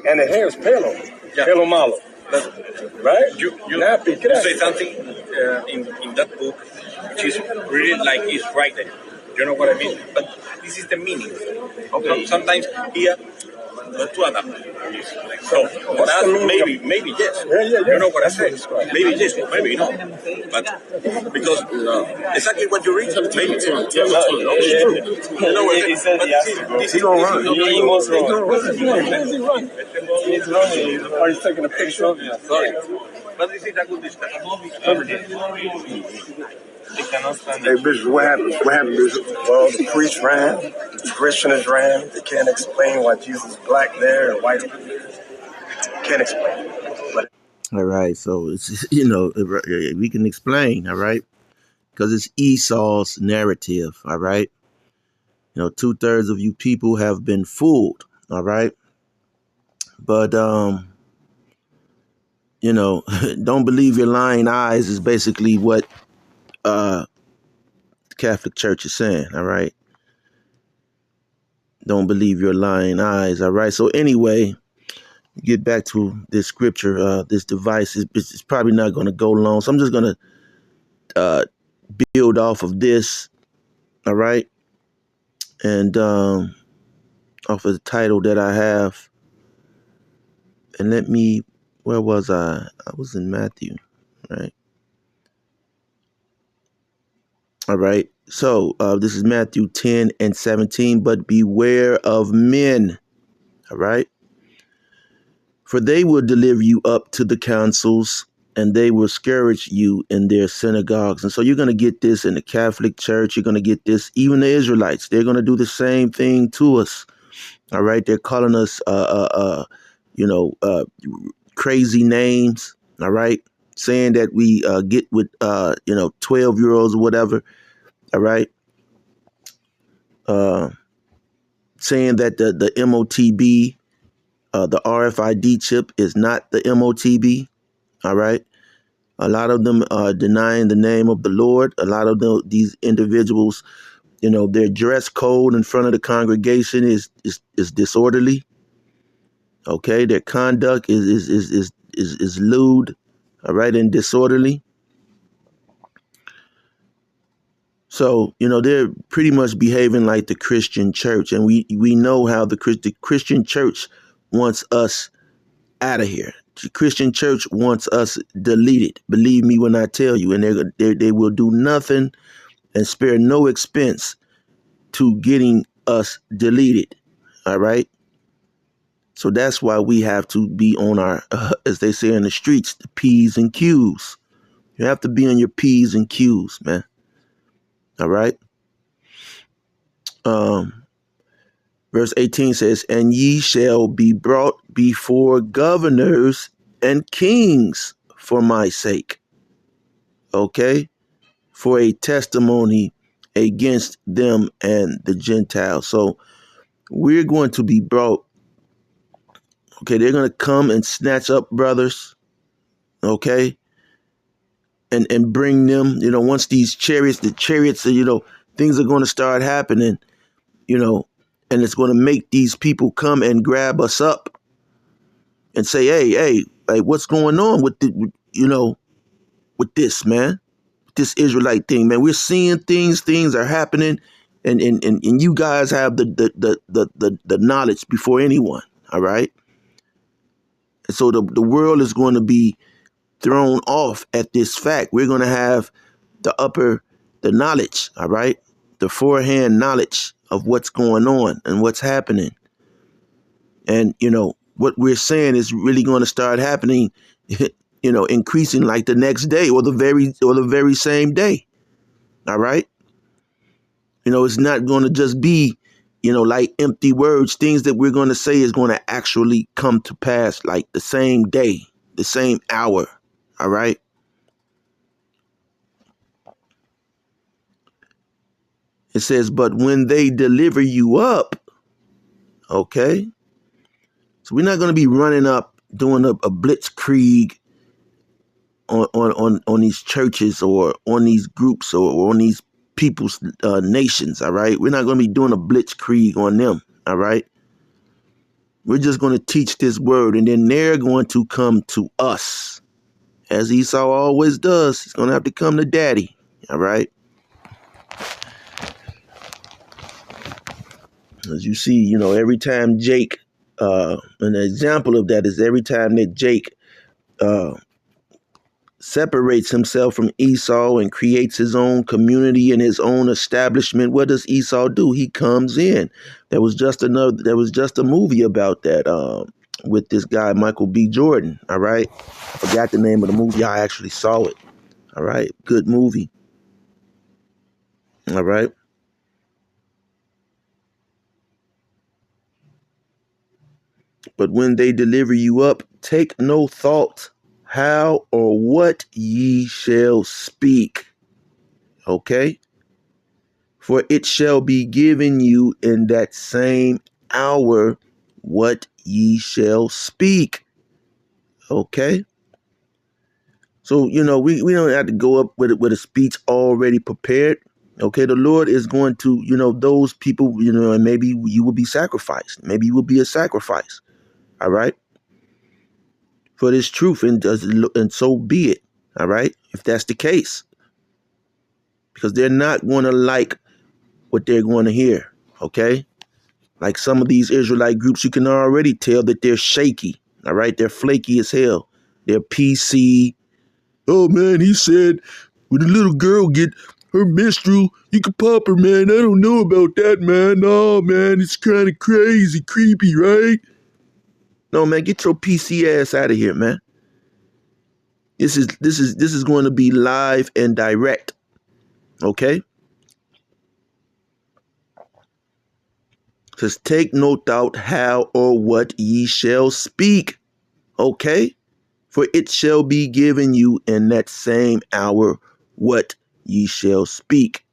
and the hair is pelo, pelo malo. Right? You say something in that book which is really like it's right there. You know what I mean? But this is the meaning. Okay. Sometimes here, to adapt. So that maybe yes. You know what I say? Maybe yes, maybe no. But because exactly what you read, maybe it's true. You know what he said? He's gonna run. He must run. He's running. Or he's taking a picture of you. Sorry. But this is a good discussion. Hey, Bishop, what happened? What happened, Bishop? Well, the priest ran, the Christians ran. They can't explain why Jesus is black there and white. Can't explain. But all right, so it's we can explain, all right, because it's Esau's narrative, all right. 2/3 of you people have been fooled, all right. But don't believe your lying eyes is basically what the Catholic Church is saying, all right. Don't believe your lying eyes, all right. So anyway, get back to this scripture. This device is probably not going to go long, so I'm just going to build off of this, all right, and off of the title that I have. And where was I? I was in Matthew, right? All right. So this is Matthew 10:17. But beware of men. All right. For they will deliver you up to the councils, and they will scourge you in their synagogues. And so you're going to get this in the Catholic Church. You're going to get this. Even the Israelites, they're going to do the same thing to us. All right. They're calling us, crazy names. All right. Saying that we get with, 12-year-olds or whatever. All right. Saying that the MOTB, the RFID chip is not the MOTB. All right. A lot of them are denying the name of the Lord. A lot of these individuals, their dress code in front of the congregation is disorderly. Okay. Their conduct is lewd. All right. And disorderly. So, they're pretty much behaving like the Christian church. And we know how the Christian church wants us out of here. The Christian church wants us deleted. Believe me when I tell you. And they will do nothing and spare no expense to getting us deleted. All right. So that's why we have to be on our, as they say in the streets, the P's and Q's. You have to be on your P's and Q's, man. All right. Verse 18 says, and ye shall be brought before governors and kings for my sake. Okay. For a testimony against them and the Gentiles. So we're going to be brought. Okay. They're going to come and snatch up brothers. Okay. And bring them, once the chariots, things are going to start happening, and it's going to make these people come and grab us up and say, hey, what's going on with with this, man, this Israelite thing, man? We're seeing things are happening, and you guys have the knowledge before anyone. All right. And so the world is going to be thrown off at this fact. We're going to have the knowledge, all right, the forehand knowledge of what's going on and what's happening. And, what we're saying is really going to start happening, increasing like the next day or the very same day. All right. It's not going to just be, like empty words. Things that we're going to say is going to actually come to pass like the same day, the same hour. All right. It says, but when they deliver you up. Okay. So we're not going to be running up, doing a blitzkrieg on these churches or on these groups or on these people's nations. All right. We're not going to be doing a blitzkrieg on them. All right. We're just going to teach this word, and then they're going to come to us. As Esau always does, he's going to have to come to daddy. All right? As you see, every time Jake, an example of that is every time that Jake separates himself from Esau and creates his own community and his own establishment, what does Esau do? He comes in. There was just a movie about that with this guy, Michael B. Jordan. All right. I forgot the name of the movie. I actually saw it. All right. Good movie. All right. But when they deliver you up, take no thought how or what ye shall speak. Okay? For it shall be given you in that same hour what ye shall speak. Okay? So, we don't have to go up with a speech already prepared. Okay, the Lord is going to, those people, and maybe you will be sacrificed. Maybe you will be a sacrifice. All right? For this truth, and so be it. All right? If that's the case. Because they're not going to like what they're going to hear. Okay? Like some of these Israelite groups, you can already tell that they're shaky. All right? They're flaky as hell. They're PC. Oh, man, he said when a little girl get her menstrual, you can pop her, man. I don't know about that, man. No, man, it's kind of crazy, creepy, right? No, man, get your PC ass out of here, man. This is going to be live and direct. Okay? Says, take no thought how or what ye shall speak. Okay? For it shall be given you in that same hour what ye shall speak.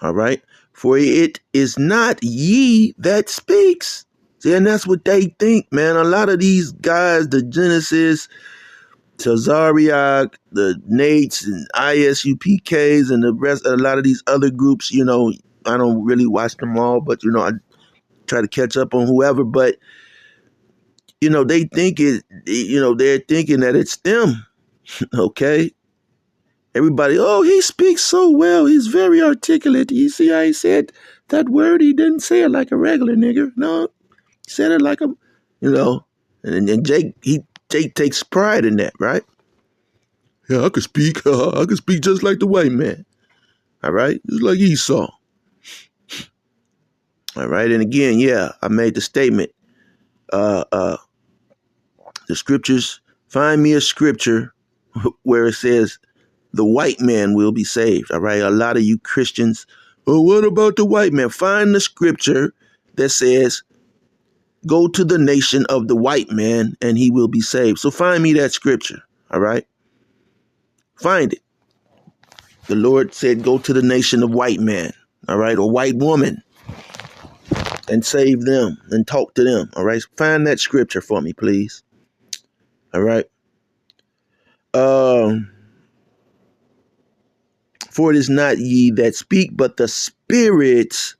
All right? For it is not ye that speaks. See, and that's what they think, man. A lot of these guys, the Genesis, Tazariak, the Nates, and ISUPKs, and the rest, a lot of these other groups, I don't really watch them all, but, I try to catch up on whoever, but, they think they're thinking that it's them, okay? Everybody, oh, he speaks so well. He's very articulate. You see how he said that word? He didn't say it like a regular nigger. No, he said it like a, and Jake takes pride in that, right? Yeah, I could speak. I could speak just like the white man. All right? Just like Esau. All right? And again, yeah, I made the statement. The scriptures, find me a scripture where it says the white man will be saved. All right? A lot of you Christians, well, what about the white man? Find the scripture that says, go to the nation of the white man and he will be saved. So find me that scripture. All right? Find it. The Lord said, go to the nation of white man. All right? Or white woman. And save them and talk to them. All right. Find that scripture for me, please. All right. For it is not ye that speak, but the spirits,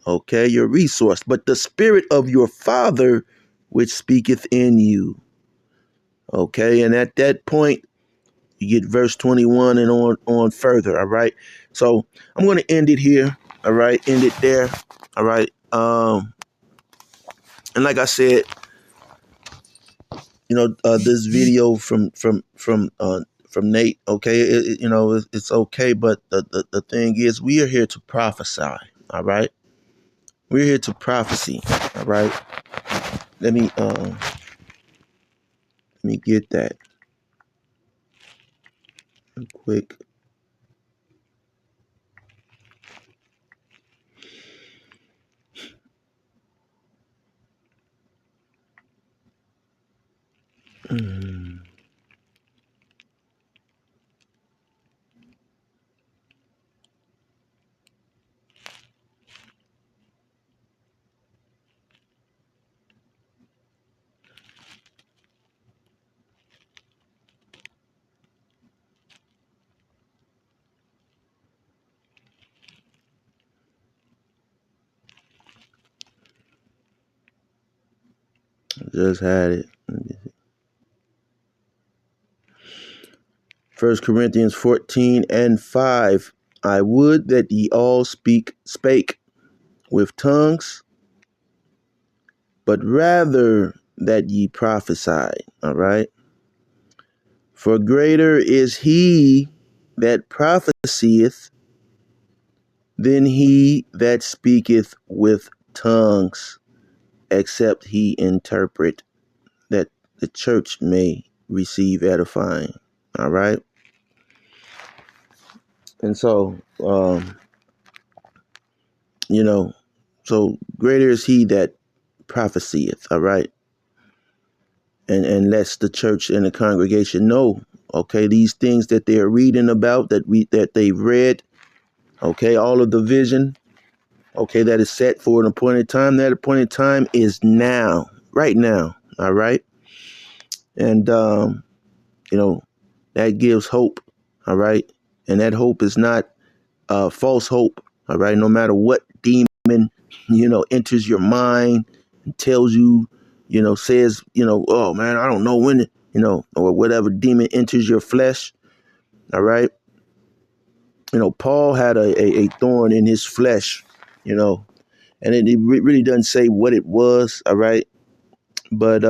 okay, your resource, but the spirit of your Father which speaketh in you. Okay. And at that point, you get verse 21 and on further. All right. So I'm going to end it here. All right. End it there. All right. And like I said, this video from Nate, okay, it's okay, but the thing is, we are here to prophesy, all right? We're here to prophecy, all right? Let me get that real quick. Just had it. 1 Corinthians 14:5. I would that ye all spake with tongues, but rather that ye prophesy. All right. For greater is he that prophesieth than he that speaketh with tongues, except he interpret, that the church may receive edifying. All right. And so, so greater is he that prophesieth. All right. And lets the church and the congregation know, okay, these things that they're reading about, that they've read, okay, all of the vision, okay, that is set for an appointed time. That appointed time is now, right now. All right. And, that gives hope. All right. And that hope is not false hope. All right. No matter what demon, enters your mind and tells you, says, oh man, I don't know when, or whatever demon enters your flesh. All right. Paul had a thorn in his flesh, and it really doesn't say what it was. All right. But,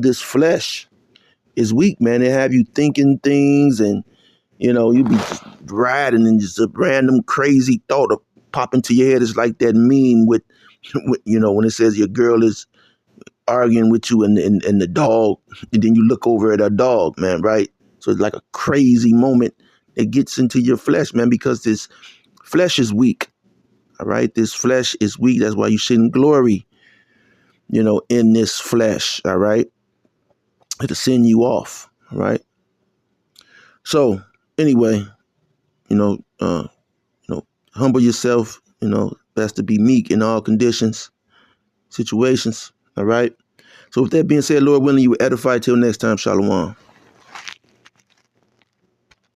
this flesh is weak, man. They have you thinking things, and, you be just riding and just a random crazy thought of pop into your head. It's like that meme with when it says your girl is arguing with you and the dog, and then you look over at her dog, man, right? So it's like a crazy moment that gets into your flesh, man, because this flesh is weak. All right. This flesh is weak. That's why you shouldn't glory, in this flesh. All right. It'll send you off. All right. So anyway, humble yourself, best to be meek in all conditions, situations. All right. So with that being said, Lord willing, you will edify till next time. Shalom.